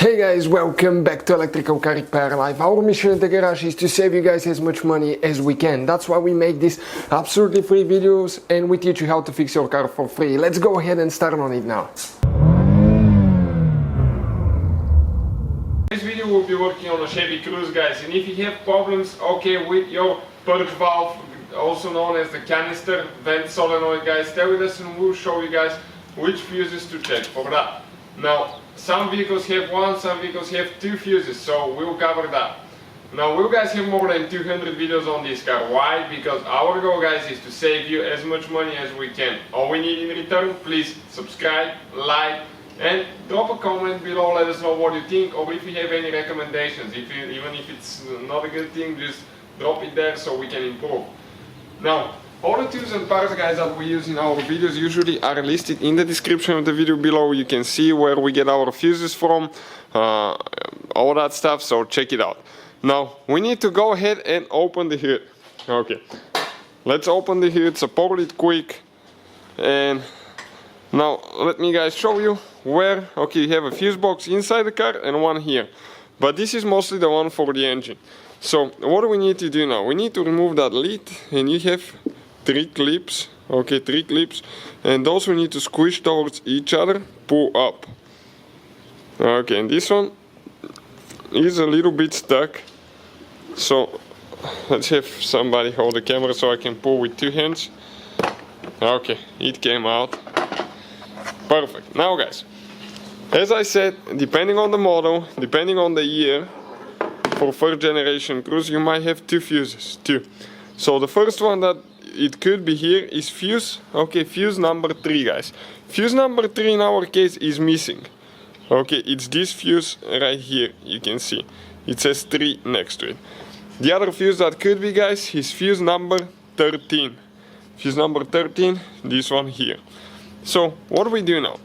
Hey guys, welcome back to Electrical Car Repair Live. Our mission in the garage is to save you guys as much money as we can. That's why we make these absolutely free videos and we teach you how to fix your car for free. Let's go ahead and start on it now. This video will be working on a Chevy Cruze, guys, and if you have problems, with your purge valve, also known as the Canister Vent Solenoid, guys, stay with us and we'll show you guys which fuses to check for that. Now, some vehicles have one, some vehicles have two fuses, so we'll cover that. Now, we guys have more than 200 videos on this car. Why? Because our goal, guys, is to save you as much money as we can. All we need in return, please subscribe, like, and drop a comment below. Let us know what you think, or if you have any recommendations. Even if it's not a good thing, just drop it there so we can improve. Now, all the tools and parts, guys, that we use in our videos usually are listed in the description of the video below. You can see where we get our fuses from, all that stuff, so check it out. Now, we need to go ahead and open the hood. Okay, let's open the hood, support it quick, and now let me guys show you where, you have a fuse box inside the car and one here. But this is mostly the one for the engine. So, what do we need to do now? We need to remove that lid, and you have three clips, and those we need to squish towards each other, pull up. Okay, and this one is a little bit stuck, so let's have somebody hold the camera so I can pull with two hands. Okay, it came out. Perfect. Now guys, as I said, depending on the model, depending on the year, for first generation Cruze you might have two fuses, So the first one that it could be here is fuse, fuse number 3, guys. Fuse number 3 in our case is missing. It's this fuse right here, you can see. It says 3 next to it. The other fuse that could be, guys, is fuse number 13. Fuse number 13, this one here. So, what do we do now?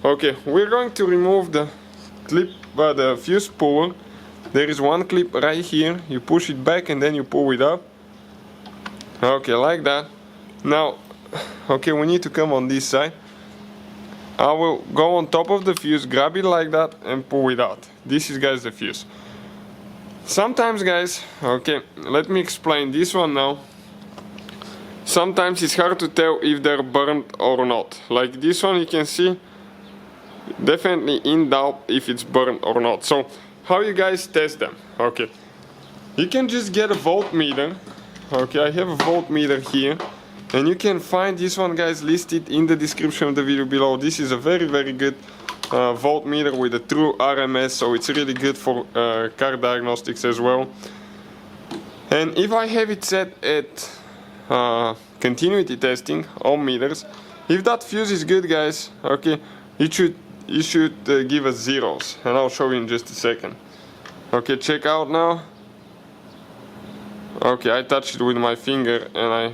We're going to remove the clip, the fuse puller. There is one clip right here, you push it back and then you pull it up. Like that. Now, we need to come on this side. I will go on top of the fuse, grab it like that and pull it out. This is, guys, the fuse. Sometimes, guys, let me explain this one now. Sometimes it's hard to tell if they're burnt or not. Like this one, you can see, definitely in doubt if it's burnt or not. So, how you guys test them? You can just get a voltmeter. I have a voltmeter here, and you can find this one, guys, listed in the description of the video below. This is a very, very good voltmeter with a true RMS, so it's really good for car diagnostics as well. And if I have it set at continuity testing on meters, if that fuse is good, guys, it should give us zeros, and I'll show you in just a second. Check out now. I touched it with my finger and I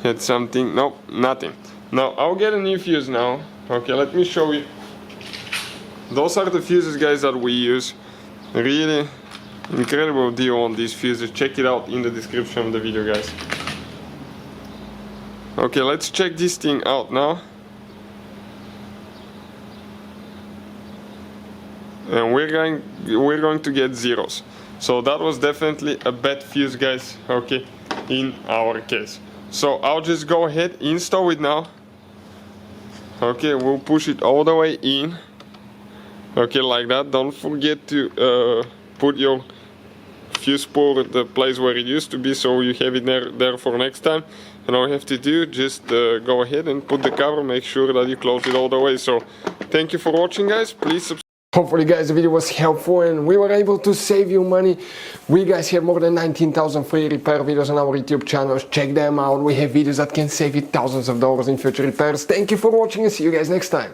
had something. Nope, nothing. Now I'll get a new fuse now. Let me show you. Those are the fuses, guys, that we use. Really incredible deal on these fuses. Check it out in the description of the video, guys. Let's check this thing out now. And we're going to get zeros. So that was definitely a bad fuse, guys, in our case. So I'll just go ahead, install it now. We'll push it all the way in. Like that. Don't forget to put your fuse puller at the place where it used to be, so you have it there for next time. And all you have to do, just go ahead and put the cover, make sure that you close it all the way. So thank you for watching, guys. Please subscribe. Hopefully, guys, the video was helpful and we were able to save you money. We, guys, have more than 19,000 free repair videos on our YouTube channels. Check them out. We have videos that can save you thousands of dollars in future repairs. Thank you for watching and see you guys next time.